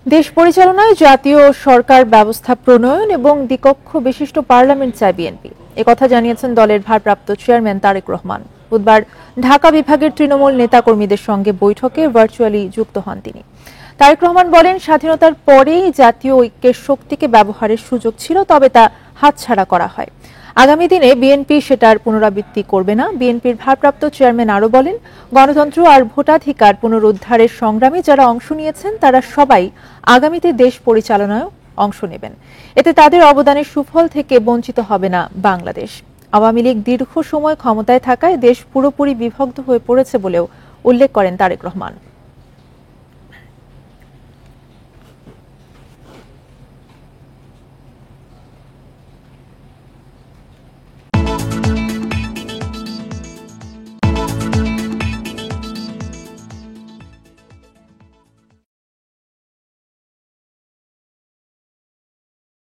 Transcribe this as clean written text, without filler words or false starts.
দেশ পরিচালনায় জাতীয় সরকার ব্যবস্থা প্রণয়ন এবং দ্বিকক্ষ বিশিষ্ট পার্লামেন্ট চায় বিএনপি। একথা জানিয়েছেন দলের ভারপ্রাপ্ত চেয়ারম্যান তারেক রহমান। বুধবার ঢাকা বিভাগের তৃণমূল নেতাকর্মীদের সঙ্গে বৈঠকে ভার্চুয়ালি যুক্ত হন তিনি। তারেক রহমান বলেন, স্বাধীনতার পরেই জাতীয় ঐক্যের শক্তিকে ব্যবহারের সুযোগ ছিল, তবে তা হাতছাড়া করা হয়। আগামী দিনে বিএনপি সেটার পুনরাবৃত্তি করবে না। বিএনপির ভারপ্রাপ্ত চেয়ারম্যান আরও বলেন, গণতন্ত্র আর ভোটাধিকার পুনরুদ্ধারের সংগ্রামে যারা অংশ নিয়েছেন তারা সবাই আগামীতে দেশ পরিচালনায় অংশ নেবেন। এতে তাদের অবদানের সুফল থেকে বঞ্চিত হবে না বাংলাদেশ। আওয়ামী লীগ দীর্ঘ সময় ক্ষমতায় থাকায় দেশ পুরোপুরি বিভক্ত হয়ে পড়েছে বলেও উল্লেখ করেন তারেক রহমান।